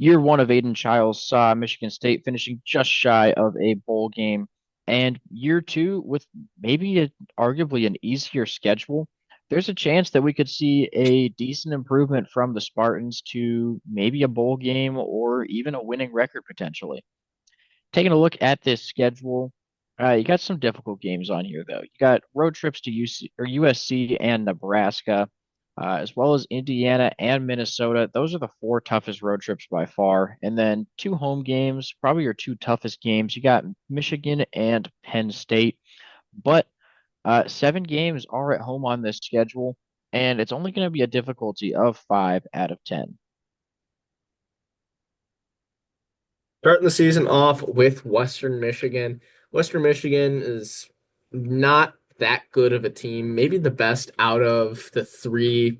Year one of Aiden Childs saw Michigan State finishing just shy of a bowl game. And year two, with arguably an easier schedule, there's a chance that we could see a decent improvement from the Spartans to maybe a bowl game or even a winning record potentially. Taking a look at this schedule, you got some difficult games on here, though. You got road trips to USC and Nebraska, as well as Indiana and Minnesota. Those are the four toughest road trips by far. And then two home games, probably your two toughest games. You got Michigan and Penn State, but seven games are at home on this schedule, and it's only going to be a difficulty of 5 out of 10. Starting the season off with Western Michigan. Western Michigan is not that good of a team, maybe the best out of the three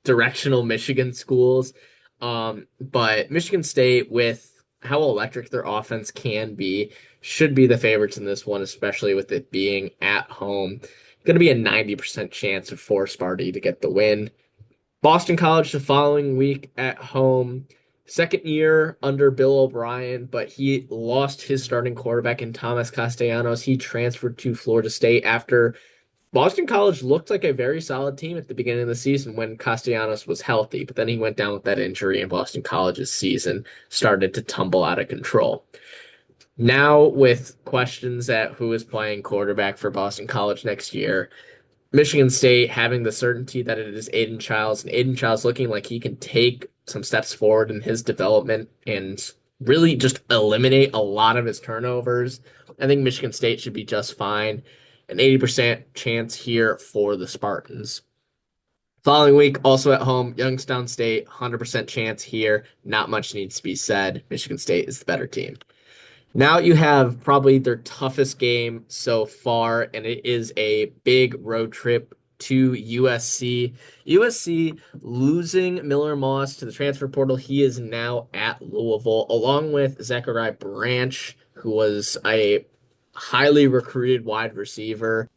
directional Michigan schools. But Michigan State, with how electric their offense can be, should be the favorites in this one, especially with it being at home. Going to be a 90% chance for Sparty to get the win. Boston College the following week at home. Second year under Bill O'Brien, but he lost his starting quarterback in Thomas Castellanos. He transferred to Florida State after Boston College looked like a very solid team at the beginning of the season when Castellanos was healthy, but then he went down with that injury and Boston College's season started to tumble out of control. Now, with questions at who is playing quarterback for Boston College next year, Michigan State having the certainty that it is Aiden Childs, and Aiden Childs looking like he can take some steps forward in his development and really just eliminate a lot of his turnovers. I think Michigan State should be just fine. An 80% chance here for the Spartans. Following week, also at home, Youngstown State, 100% chance here. Not much needs to be said. Michigan State is the better team. Now you have probably their toughest game so far, and it is a big road trip to USC. USC losing Miller Moss to the transfer portal. He is now at Louisville, along with Zachariah Branch, who was a highly recruited wide receiver.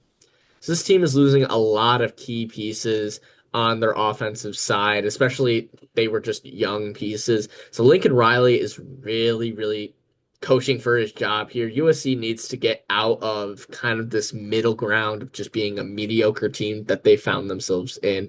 So this team is losing a lot of key pieces on their offensive side, especially they were just young pieces. So Lincoln Riley is really, really coaching for his job here. USC needs to get out of kind of this middle ground of just being a mediocre team that they found themselves in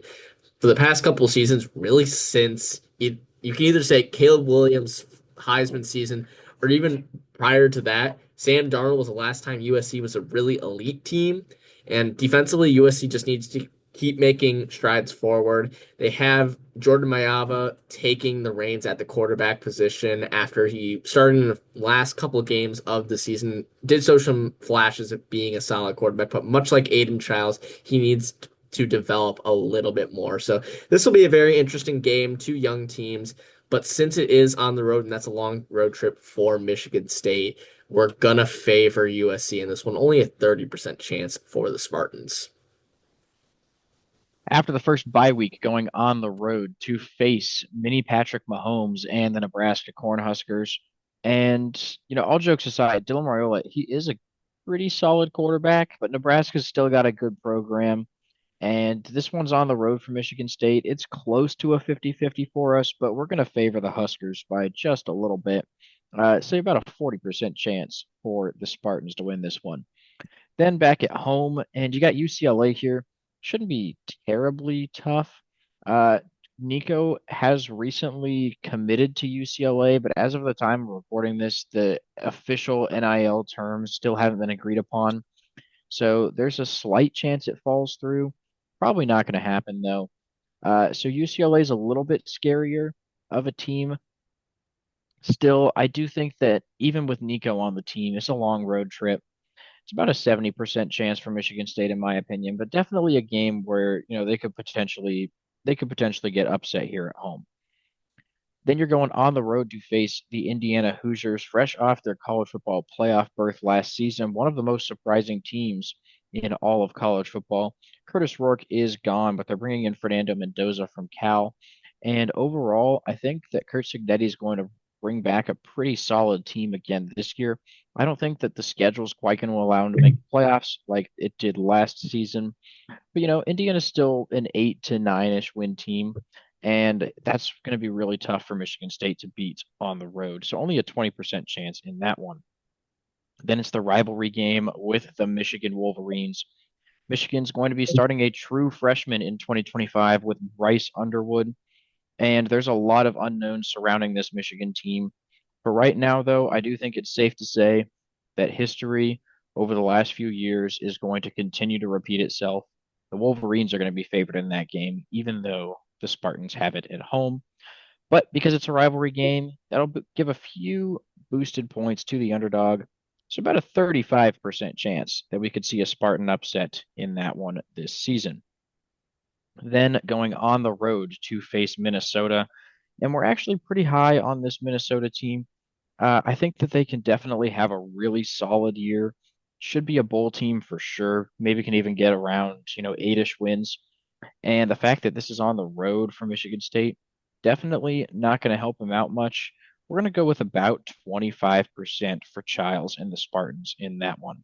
for the past couple of seasons, really since you can either say Caleb Williams' Heisman season or even prior to that, Sam Darnold was the last time USC was a really elite team. And defensively, USC just needs to keep making strides forward. They have Jordan Mayava taking the reins at the quarterback position after he started in the last couple of games of the season, did show some flashes of being a solid quarterback, but much like Aiden Childs, he needs to develop a little bit more. So this will be a very interesting game, two young teams. But since it is on the road and that's a long road trip for Michigan State, we're gonna favor USC in this one. Only a 30% chance for the Spartans. After the first bye week going on the road to face mini Patrick Mahomes and the Nebraska Cornhuskers. And, all jokes aside, Dylan Raiola, he is a pretty solid quarterback, but Nebraska's still got a good program. And this one's on the road for Michigan State. It's close to a 50-50 for us, but we're going to favor the Huskers by just a little bit. Say about a 40% chance for the Spartans to win this one. Then back at home, and you got UCLA here. Shouldn't be terribly tough. Uh, Nico has recently committed to UCLA, but as of the time of recording this, the official NIL terms still haven't been agreed upon. So there's a slight chance it falls through. Probably not going to happen though. So UCLA is a little bit scarier of a team. Still, I do think that even with Nico on the team, it's a long road trip. It's about a 70% chance for Michigan State, in my opinion, but definitely a game where, they could potentially get upset here at home. Then you're going on the road to face the Indiana Hoosiers, fresh off their college football playoff berth last season, one of the most surprising teams in all of college football. Curtis Rourke is gone, but they're bringing in Fernando Mendoza from Cal. And overall, I think that Kurt Cignetti is going to bring back a pretty solid team again this year. I don't think that the schedule is quite going to allow him to make the playoffs like it did last season. But Indiana's still an 8 to 9-ish win team. And that's going to be really tough for Michigan State to beat on the road. So only a 20% chance in that one. Then it's the rivalry game with the Michigan Wolverines. Michigan's going to be starting a true freshman in 2025 with Bryce Underwood. And there's a lot of unknowns surrounding this Michigan team. For right now, though, I do think it's safe to say that history over the last few years is going to continue to repeat itself. The Wolverines are going to be favored in that game, even though the Spartans have it at home. But because it's a rivalry game, that'll give a few boosted points to the underdog. So about a 35% chance that we could see a Spartan upset in that one this season. Then going on the road to face Minnesota, and we're actually pretty high on this Minnesota team. I think that they can definitely have a really solid year. Should be a bowl team for sure. Maybe can even get around, 8-ish wins. And the fact that this is on the road for Michigan State, definitely not going to help them out much. We're going to go with about 25% for Childs and the Spartans in that one.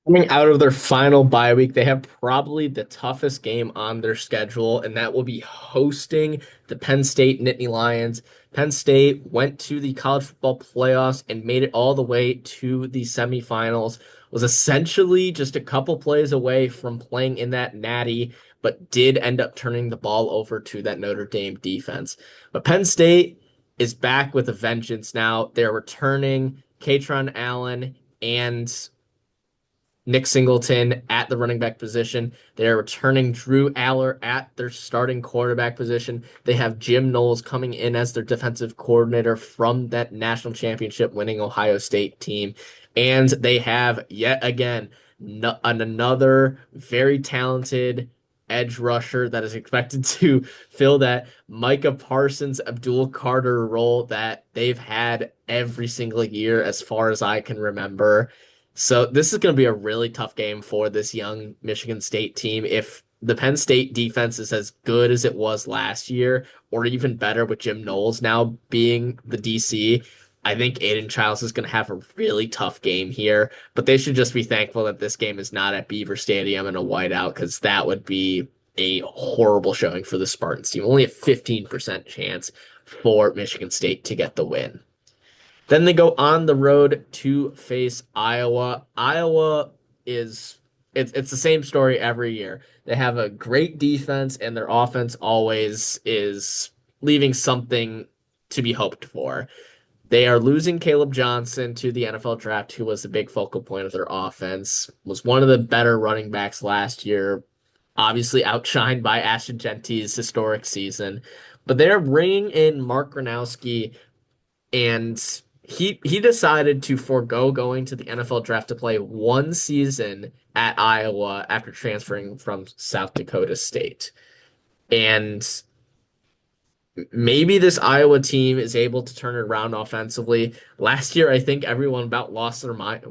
Coming out of their final bye week, they have probably the toughest game on their schedule, and that will be hosting the Penn State Nittany Lions. Penn State went to the college football playoffs and made it all the way to the semifinals, was essentially just a couple plays away from playing in that natty, but did end up turning the ball over to that Notre Dame defense. But Penn State is back with a vengeance now. They're returning Katron Allen and Nick Singleton at the running back position. They're returning Drew Aller at their starting quarterback position. They have Jim Knowles coming in as their defensive coordinator from that national championship winning Ohio State team. And they have yet again another very talented edge rusher that is expected to fill that Micah Parsons, Abdul Carter role that they've had every single year as far as I can remember. So this is going to be a really tough game for this young Michigan State team. If the Penn State defense is as good as it was last year, or even better with Jim Knowles now being the DC, I think Aiden Childs is going to have a really tough game here. But they should just be thankful that this game is not at Beaver Stadium in a whiteout, because that would be a horrible showing for the Spartans team. Only a 15% chance for Michigan State to get the win. Then they go on the road to face Iowa. Iowa is it's the same story every year. They have a great defense and their offense always is leaving something to be hoped for. They are losing Caleb Johnson to the NFL draft, who was the big focal point of their offense, was one of the better running backs last year, obviously outshined by Ashton Gentie's historic season. But they're bringing in Mark Gronowski, and he decided to forego going to the NFL draft to play one season at Iowa after transferring from South Dakota State. And maybe this Iowa team is able to turn it around offensively. Last year, I think everyone about lost their mind.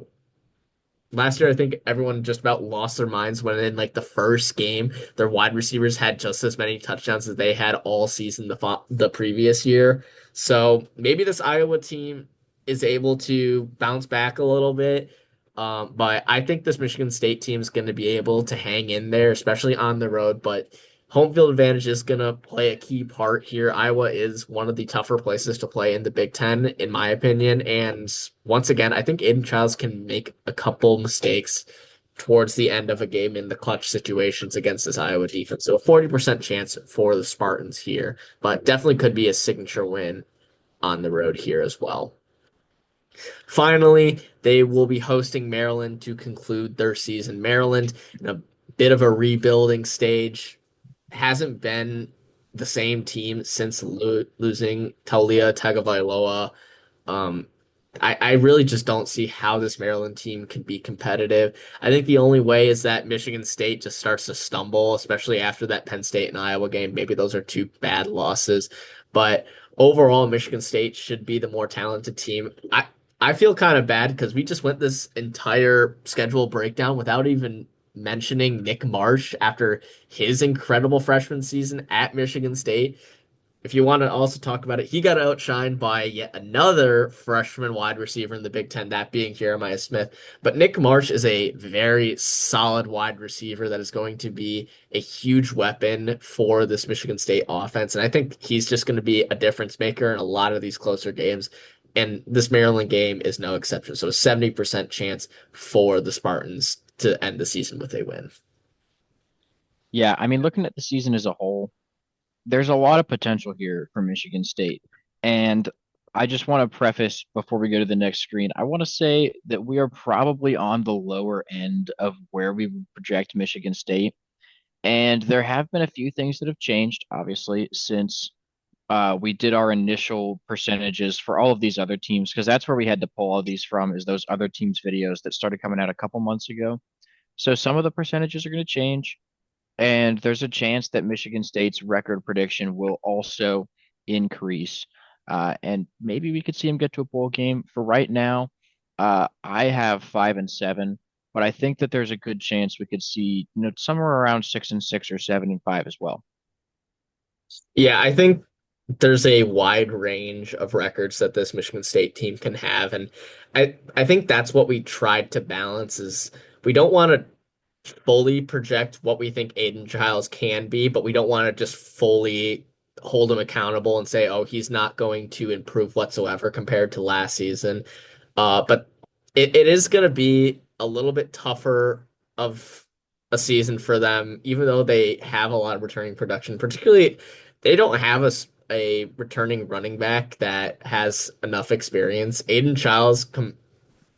Last year, I think everyone just about lost their minds when in like the first game, their wide receivers had just as many touchdowns as they had all season the previous year. So maybe this Iowa team is able to bounce back a little bit. But I think this Michigan State team is going to be able to hang in there, especially on the road. But home field advantage is going to play a key part here. Iowa is one of the tougher places to play in the Big Ten, in my opinion. And once again, I think Aiden Childs can make a couple mistakes towards the end of a game in the clutch situations against this Iowa defense. So a 40% chance for the Spartans here, but definitely could be a signature win on the road here as well. Finally, they will be hosting Maryland to conclude their season. Maryland in a bit of a rebuilding stage, hasn't been the same team since losing Taulia Tagovailoa. Um, I really just don't see how this Maryland team can be competitive. I think the only way is that Michigan State just starts to stumble, especially after that Penn State and Iowa game. Maybe those are two bad losses, but overall, Michigan State should be the more talented team. I feel kind of bad because we just went this entire schedule breakdown without even mentioning Nick Marsh after his incredible freshman season at Michigan State. if you want to also talk about it, he got outshined by yet another freshman wide receiver in the Big Ten, that being Jeremiah Smith. But Nick Marsh is a very solid wide receiver that is going to be a huge weapon for this Michigan State offense. And I think he's just going to be a difference maker in a lot of these closer games. And this Maryland game is no exception. So a 70% chance for the Spartans to end the season with a win. Yeah, I mean, looking at the season as a whole, there's a lot of potential here for Michigan State. And I just want to preface before we go to the next screen, I want to say that we are probably on the lower end of where we would project Michigan State. And there have been a few things that have changed, obviously, since we did our initial percentages for all of these other teams, because that's where we had to pull all these from, is those other teams' videos that started coming out a couple months ago. So some of the percentages are going to change. And there's a chance that Michigan State's record prediction will also increase. And maybe we could see him get to a bowl game. For right now, I have 5-7, but I think that there's a good chance we could see, somewhere around 6-6 or 7-5 as well. Yeah, I think there's a wide range of records that this Michigan State team can have, and I think that's what we tried to balance is we don't want to fully project what we think Aiden Giles can be, but we don't want to just fully hold him accountable and say, oh, he's not going to improve whatsoever compared to last season. But it is going to be a little bit tougher of a season for them, even though they have a lot of returning production, particularly they don't have a returning running back that has enough experience. Aiden Childs,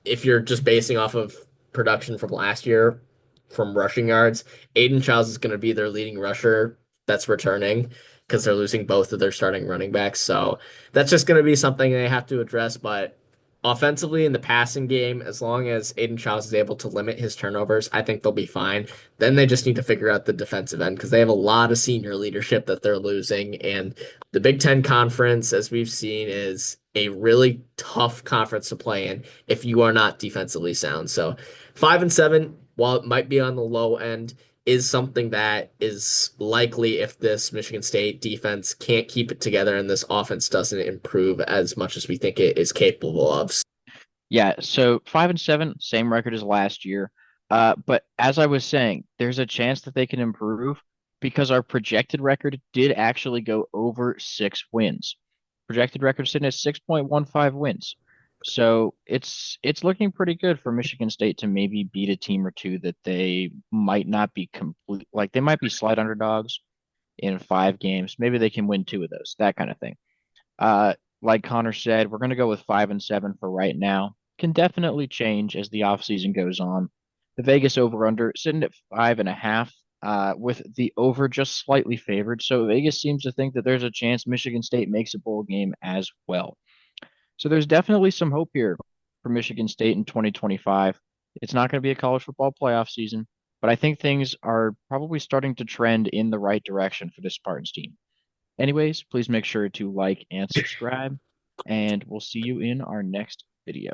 if you're just basing off of production from last year from rushing yards, Aiden Childs is going to be their leading rusher that's returning because they're losing both of their starting running backs. So that's just going to be something they have to address. But offensively in the passing game, as long as Aiden Childs is able to limit his turnovers, I think they'll be fine. Then they just need to figure out the defensive end because they have a lot of senior leadership that they're losing. And the Big Ten Conference, as we've seen, is a really tough conference to play in if you are not defensively sound. So 5-7, while it might be on the low end, is something that is likely if this Michigan State defense can't keep it together and this offense doesn't improve as much as we think it is capable of. Yeah, so 5-7, same record as last year. But as I was saying, there's a chance that they can improve because our projected record did actually go over 6 wins. Projected record sitting at 6.15 wins. So it's looking pretty good for Michigan State to maybe beat a team or two that they might not be complete, like they might be slight underdogs in 5 games. Maybe they can win 2 of those, that kind of thing. Uh, like Connor said, we're going to go with 5-7 for right now. Can definitely change as the offseason goes on. The Vegas over under sitting at 5.5, with the over just slightly favored. So Vegas seems to think that there's a chance Michigan State makes a bowl game as well. So there's definitely some hope here for Michigan State in 2025. It's not going to be a college football playoff season, but I think things are probably starting to trend in the right direction for this Spartans team. Anyways, please make sure to like and subscribe, and we'll see you in our next video.